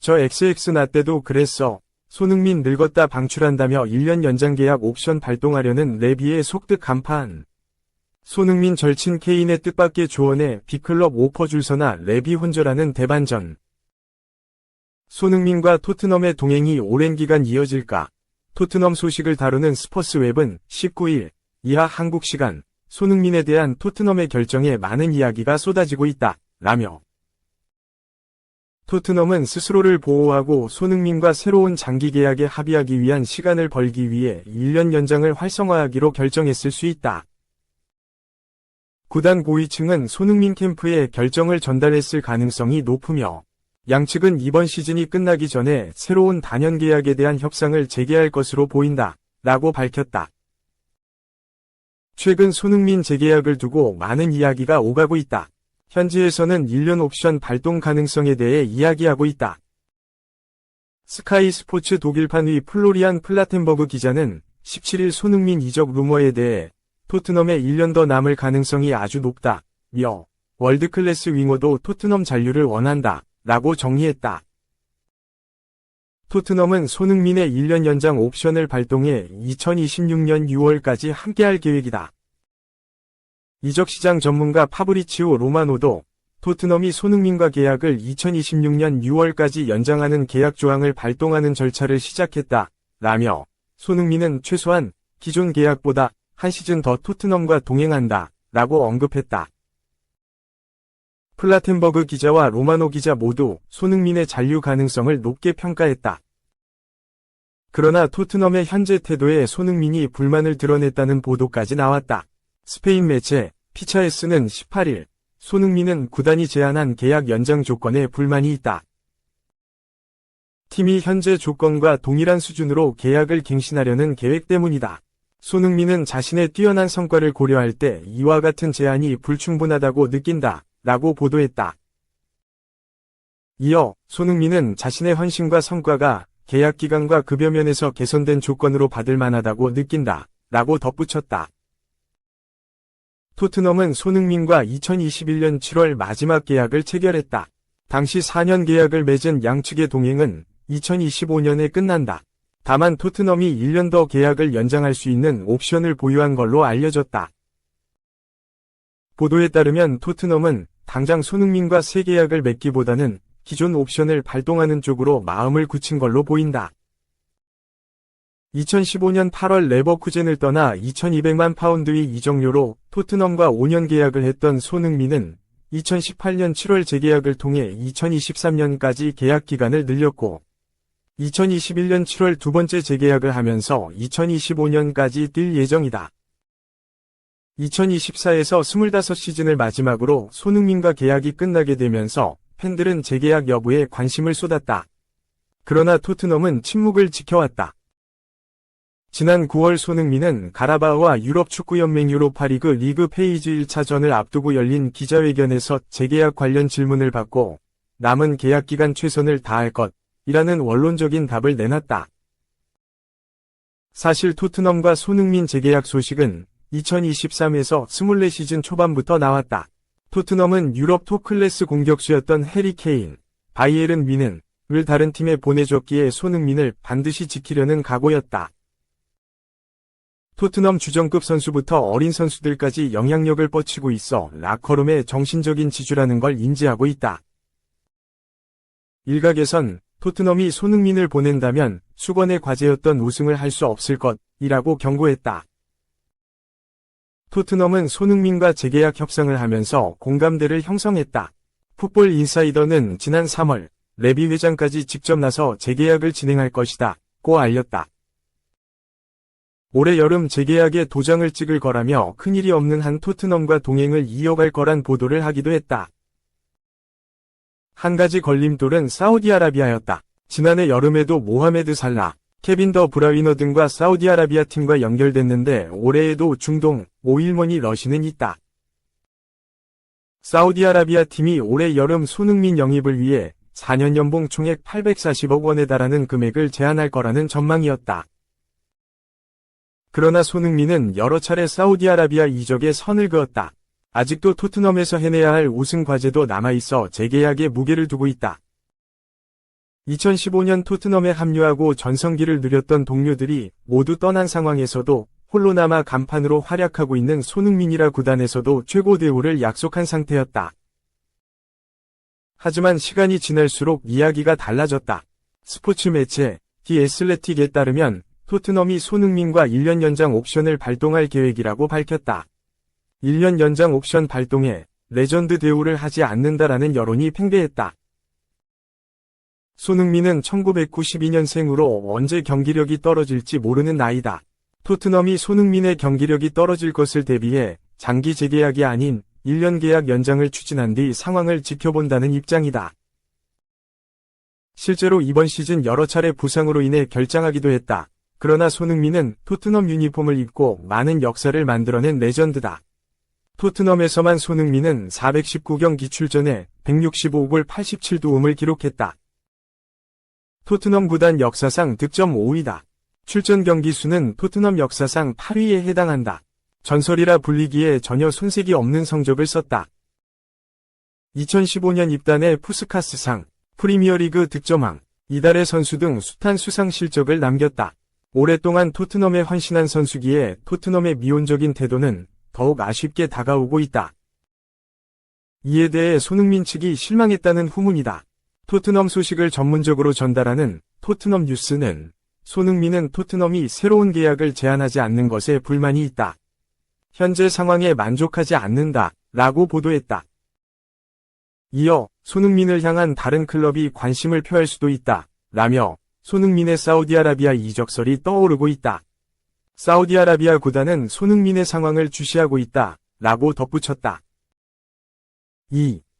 저 XX 나 때도 그랬어. 손흥민 늙었다 방출한다며 1년 연장 계약 옵션 발동하려는 레비의 속뜻 간판. 손흥민 절친 케인의 뜻밖의 조언에 빅클럽 오퍼 줄서나 레비 혼절하는 대반전. 손흥민과 토트넘의 동행이 오랜 기간 이어질까? 토트넘 소식을 다루는 스포츠웹은 19일 이하 한국 시간 손흥민에 대한 토트넘의 결정에 많은 이야기가 쏟아지고 있다. 라며 토트넘은 스스로를 보호하고 손흥민과 새로운 장기 계약에 합의하기 위한 시간을 벌기 위해 1년 연장을 활성화하기로 결정했을 수 있다. 구단 고위층은 손흥민 캠프에 결정을 전달했을 가능성이 높으며 양측은 이번 시즌이 끝나기 전에 새로운 단연 계약에 대한 협상을 재개할 것으로 보인다. 라고 밝혔다. 최근 손흥민 재계약을 두고 많은 이야기가 오가고 있다. 현지에서는 1년 옵션 발동 가능성에 대해 이야기하고 있다. 스카이 스포츠 독일판 위 플로리안 플라텐버그 기자는 17일 손흥민 이적 루머에 대해 토트넘에 1년 더 남을 가능성이 아주 높다며 월드클래스 윙어도 토트넘 잔류를 원한다. 라고 정리했다. 토트넘은 손흥민의 1년 연장 옵션을 발동해 2026년 6월까지 함께할 계획이다. 이적시장 전문가 파브리치오 로마노도 토트넘이 손흥민과 계약을 2026년 6월까지 연장하는 계약 조항을 발동하는 절차를 시작했다. 라며 손흥민은 최소한 기존 계약보다 한 시즌 더 토트넘과 동행한다. 라고 언급했다. 플라텐버그 기자와 로마노 기자 모두 손흥민의 잔류 가능성을 높게 평가했다. 그러나 토트넘의 현재 태도에 손흥민이 불만을 드러냈다는 보도까지 나왔다. 스페인 매체 피차에스는 18일 손흥민은 구단이 제안한 계약 연장 조건에 불만이 있다. 팀이 현재 조건과 동일한 수준으로 계약을 갱신하려는 계획 때문이다. 손흥민은 자신의 뛰어난 성과를 고려할 때 이와 같은 제안이 불충분하다고 느낀다. 라고 보도했다. 이어 손흥민은 자신의 헌신과 성과가 계약 기간과 급여 면에서 개선된 조건으로 받을 만하다고 느낀다. 라고 덧붙였다. 토트넘은 손흥민과 2021년 7월 마지막 계약을 체결했다. 당시 4년 계약을 맺은 양측의 동행은 2025년에 끝난다. 다만 토트넘이 1년 더 계약을 연장할 수 있는 옵션을 보유한 걸로 알려졌다. 보도에 따르면 토트넘은 당장 손흥민과 새 계약을 맺기보다는 기존 옵션을 발동하는 쪽으로 마음을 굳힌 걸로 보인다. 2015년 8월 레버쿠젠을 떠나 2200만 파운드의 이적료로 토트넘과 5년 계약을 했던 손흥민은 2018년 7월 재계약을 통해 2023년까지 계약 기간을 늘렸고 2021년 7월 두 번째 재계약을 하면서 2025년까지 뛸 예정이다. 2024에서 25시즌을 마지막으로 손흥민과 계약이 끝나게 되면서 팬들은 재계약 여부에 관심을 쏟았다. 그러나 토트넘은 침묵을 지켜왔다. 지난 9월 손흥민은 가라바오와 유럽축구연맹 유로파리그 리그 페이지 1차전을 앞두고 열린 기자회견에서 재계약 관련 질문을 받고 남은 계약 기간 최선을 다할 것이라는 원론적인 답을 내놨다. 사실 토트넘과 손흥민 재계약 소식은 2023에서 24시즌 초반부터 나왔다. 토트넘은 유럽 톱클래스 공격수였던 해리 케인, 바이에른 뮌헨을 다른 팀에 보내줬기에 손흥민을 반드시 지키려는 각오였다. 토트넘 주전급 선수부터 어린 선수들까지 영향력을 뻗치고 있어 라커룸의 정신적인 지주라는 걸 인지하고 있다. 일각에선 토트넘이 손흥민을 보낸다면 수건의 과제였던 우승을 할 수 없을 것이라고 경고했다. 토트넘은 손흥민과 재계약 협상을 하면서 공감대를 형성했다. 풋볼 인사이더는 지난 3월 레비 회장까지 직접 나서 재계약을 진행할 것이다 고 알렸다. 올해 여름 재계약에 도장을 찍을 거라며 큰일이 없는 한 토트넘과 동행을 이어갈 거란 보도를 하기도 했다. 한 가지 걸림돌은 사우디아라비아였다. 지난해 여름에도 모하메드 살라, 케빈 더 브라위너 등과 사우디아라비아 팀과 연결됐는데 올해에도 중동, 오일머니 러시는 있다. 사우디아라비아 팀이 올해 여름 손흥민 영입을 위해 4년 연봉 총액 840억 원에 달하는 금액을 제안할 거라는 전망이었다. 그러나 손흥민은 여러 차례 사우디아라비아 이적에 선을 그었다. 아직도 토트넘에서 해내야 할 우승 과제도 남아있어 재계약에 무게를 두고 있다. 2015년 토트넘에 합류하고 전성기를 누렸던 동료들이 모두 떠난 상황에서도 홀로 남아 간판으로 활약하고 있는 손흥민이라 구단에서도 최고 대우를 약속한 상태였다. 하지만 시간이 지날수록 이야기가 달라졌다. 스포츠 매체 디 애슬레틱에 따르면 토트넘이 손흥민과 1년 연장 옵션을 발동할 계획이라고 밝혔다. 1년 연장 옵션 발동에 레전드 대우를 하지 않는다라는 여론이 팽배했다. 손흥민은 1992년생으로 언제 경기력이 떨어질지 모르는 나이다. 토트넘이 손흥민의 경기력이 떨어질 것을 대비해 장기 재계약이 아닌 1년 계약 연장을 추진한 뒤 상황을 지켜본다는 입장이다. 실제로 이번 시즌 여러 차례 부상으로 인해 결장하기도 했다. 그러나 손흥민은 토트넘 유니폼을 입고 많은 역사를 만들어낸 레전드다. 토트넘에서만 손흥민은 419경기 출전에 165골 87도움을 기록했다. 토트넘 구단 역사상 득점 5위다. 출전 경기 수는 토트넘 역사상 8위에 해당한다. 전설이라 불리기에 전혀 손색이 없는 성적을 썼다. 2015년 입단의 푸스카스상, 프리미어리그 득점왕, 이달의 선수 등 숱한 수상 실적을 남겼다. 오랫동안 토트넘에 헌신한 선수기에 토트넘의 미온적인 태도는 더욱 아쉽게 다가오고 있다. 이에 대해 손흥민 측이 실망했다는 후문이다. 토트넘 소식을 전문적으로 전달하는 토트넘 뉴스는 손흥민은 토트넘이 새로운 계약을 제안하지 않는 것에 불만이 있다. 현재 상황에 만족하지 않는다 라고 보도했다. 이어 손흥민을 향한 다른 클럽이 관심을 표할 수도 있다 라며 손흥민의 사우디아라비아 이적설이 떠오르고 있다. 사우디아라비아 구단은 손흥민의 상황을 주시하고 있다 라고 덧붙였다.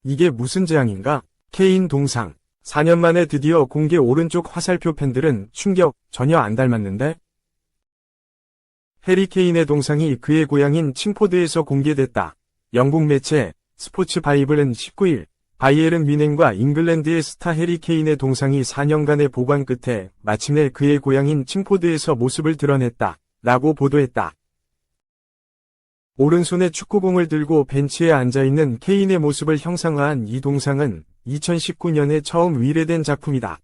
이게 무슨 재앙인가? 케인 동상. 4년 만에 드디어 공개 오른쪽 화살표. 팬들은 충격, 전혀 안 닮았는데? 해리 케인의 동상이 그의 고향인 칭포드에서 공개됐다. 영국 매체 스포츠 바이블은 19일 바이에른 뮌헨과 잉글랜드의 스타 해리 케인의 동상이 4년간의 보관 끝에 마침내 그의 고향인 칭포드에서 모습을 드러냈다 라고 보도했다. 오른손에 축구공을 들고 벤치에 앉아있는 케인의 모습을 형상화한 이 동상은 2019년에 처음 위례된 작품이다.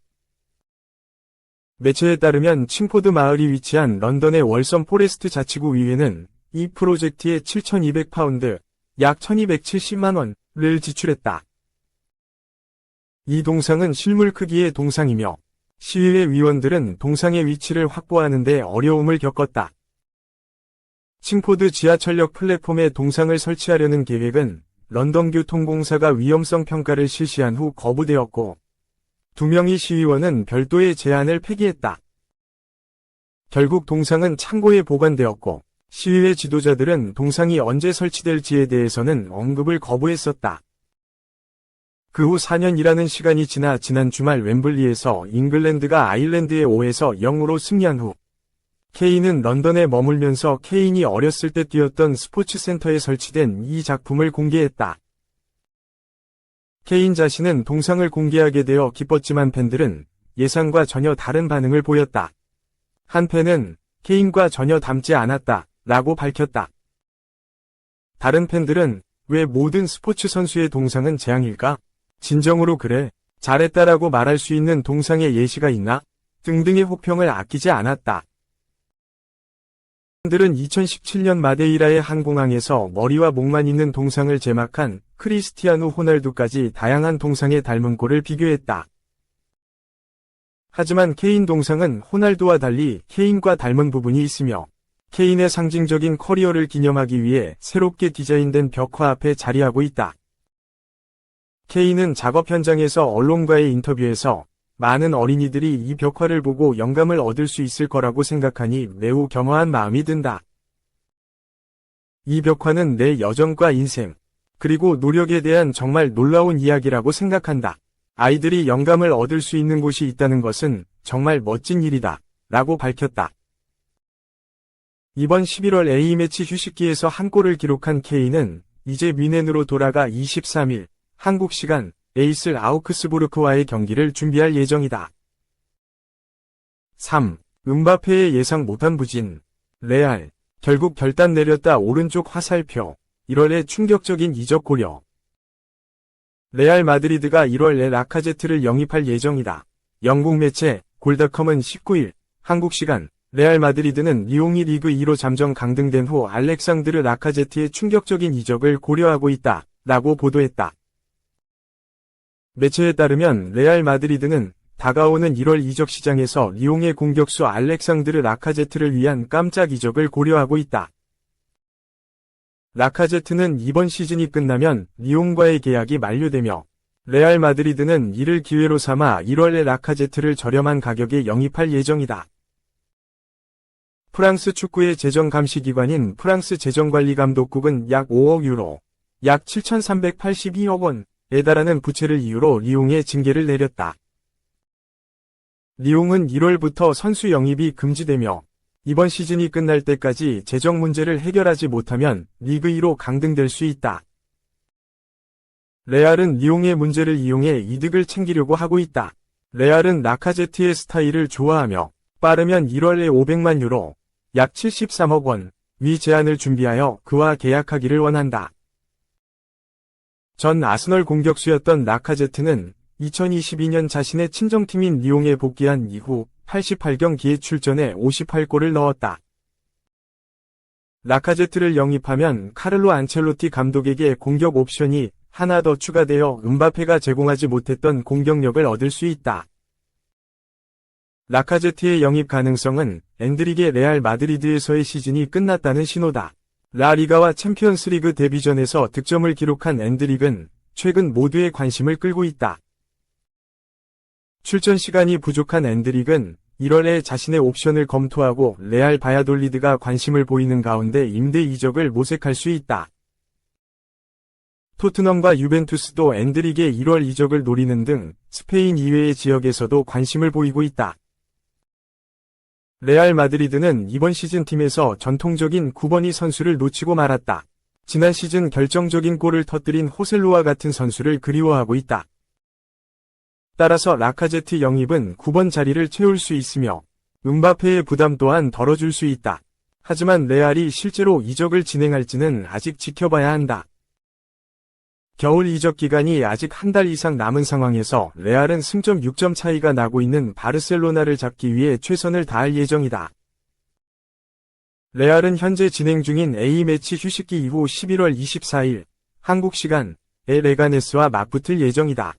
매체에 따르면 칭포드 마을이 위치한 런던의 월섬 포레스트 자치구 의회는 이 프로젝트에 7,200파운드, 약 1,270만원을 지출했다. 이 동상은 실물 크기의 동상이며 시의회 위원들은 동상의 위치를 확보하는 데 어려움을 겪었다. 칭포드 지하철역 플랫폼에 동상을 설치하려는 계획은 런던 교통공사가 위험성 평가를 실시한 후 거부되었고 2명의 시의원은 별도의 제안을 폐기했다. 결국 동상은 창고에 보관되었고 시의회 지도자들은 동상이 언제 설치될지에 대해서는 언급을 거부했었다. 그 후 4년이라는 시간이 지나 지난 주말 웸블리에서 잉글랜드가 아일랜드에 5에서 0으로 승리한 후 케인은 런던에 머물면서 케인이 어렸을 때 뛰었던 스포츠센터에 설치된 이 작품을 공개했다. 케인 자신은 동상을 공개하게 되어 기뻤지만 팬들은 예상과 전혀 다른 반응을 보였다. 한 팬은 케인과 전혀 닮지 않았다 라고 밝혔다. 다른 팬들은 왜 모든 스포츠 선수의 동상은 재앙일까? 진정으로 그래, 잘했다라고 말할 수 있는 동상의 예시가 있나? 등등의 호평을 아끼지 않았다. 팬들은 2017년 마데이라의 한 공항에서 머리와 목만 있는 동상을 제막한 크리스티아누 호날두까지 다양한 동상의 닮은 꼴을 비교했다. 하지만 케인 동상은 호날두와 달리 케인과 닮은 부분이 있으며 케인의 상징적인 커리어를 기념하기 위해 새롭게 디자인된 벽화 앞에 자리하고 있다. 케인은 작업 현장에서 언론과의 인터뷰에서 많은 어린이들이 이 벽화를 보고 영감을 얻을 수 있을 거라고 생각하니 매우 겸허한 마음이 든다. 이 벽화는 내 여정과 인생, 그리고 노력에 대한 정말 놀라운 이야기라고 생각한다. 아이들이 영감을 얻을 수 있는 곳이 있다는 것은 정말 멋진 일이다. 라고 밝혔다. 이번 11월 A매치 휴식기에서 한 골을 기록한 케인은 이제 뮌헨으로 돌아가 23일 한국 시간 에이슬 아우크스부르크와의 경기를 준비할 예정이다. 3. 음바페의 예상 못한 부진. 레알. 결국 결단 내렸다. 오른쪽 화살표. 1월에 충격적인 이적 고려. 레알 마드리드가 1월에 라카제트를 영입할 예정이다. 영국 매체 골닷컴은 19일 한국 시간 레알 마드리드는 리옹이 리그 2로 잠정 강등된 후 알렉상드르 라카제트의 충격적인 이적을 고려하고 있다 라고 보도했다. 매체에 따르면 레알 마드리드는 다가오는 1월 이적 시장에서 리옹의 공격수 알렉상드르 라카제트를 위한 깜짝 이적을 고려하고 있다. 라카제트는 이번 시즌이 끝나면 리옹과의 계약이 만료되며 레알 마드리드는 이를 기회로 삼아 1월에 라카제트를 저렴한 가격에 영입할 예정이다. 프랑스 축구의 재정감시기관인 프랑스 재정관리감독국은 약 5억 유로, 약 7,382억 원에 달하는 부채를 이유로 리옹에 징계를 내렸다. 리옹은 1월부터 선수 영입이 금지되며 이번 시즌이 끝날 때까지 재정 문제를 해결하지 못하면 리그 2로 강등될 수 있다. 레알은 리옹의 문제를 이용해 이득을 챙기려고 하고 있다. 레알은 라카제트의 스타일을 좋아하며 빠르면 1월에 500만 유로, 약 73억 원, 위 제안을 준비하여 그와 계약하기를 원한다. 전 아스널 공격수였던 라카제트는 2022년 자신의 친정팀인 리옹에 복귀한 이후 88경기에 출전해 58골을 넣었다. 라카제트를 영입하면 카를로 안첼로티 감독에게 공격 옵션이 하나 더 추가되어 음바페가 제공하지 못했던 공격력을 얻을 수 있다. 라카제트의 영입 가능성은 엔드릭의 레알 마드리드에서의 시즌이 끝났다는 신호다. 라리가와 챔피언스리그 데뷔전에서 득점을 기록한 엔드릭은 최근 모두의 관심을 끌고 있다. 출전 시간이 부족한 엔드릭은 1월에 자신의 옵션을 검토하고 레알 바야돌리드가 관심을 보이는 가운데 임대 이적을 모색할 수 있다. 토트넘과 유벤투스도 엔드릭의 1월 이적을 노리는 등 스페인 이외의 지역에서도 관심을 보이고 있다. 레알 마드리드는 이번 시즌 팀에서 전통적인 9번이 선수를 놓치고 말았다. 지난 시즌 결정적인 골을 터뜨린 호셀루와 같은 선수를 그리워하고 있다. 따라서 라카제트 영입은 9번 자리를 채울 수 있으며 음바페의 부담 또한 덜어줄 수 있다. 하지만 레알이 실제로 이적을 진행할지는 아직 지켜봐야 한다. 겨울 이적 기간이 아직 한 달 이상 남은 상황에서 레알은 승점 6점 차이가 나고 있는 바르셀로나를 잡기 위해 최선을 다할 예정이다. 레알은 현재 진행 중인 A매치 휴식기 이후 11월 24일 한국 시간에 레가네스와 맞붙을 예정이다.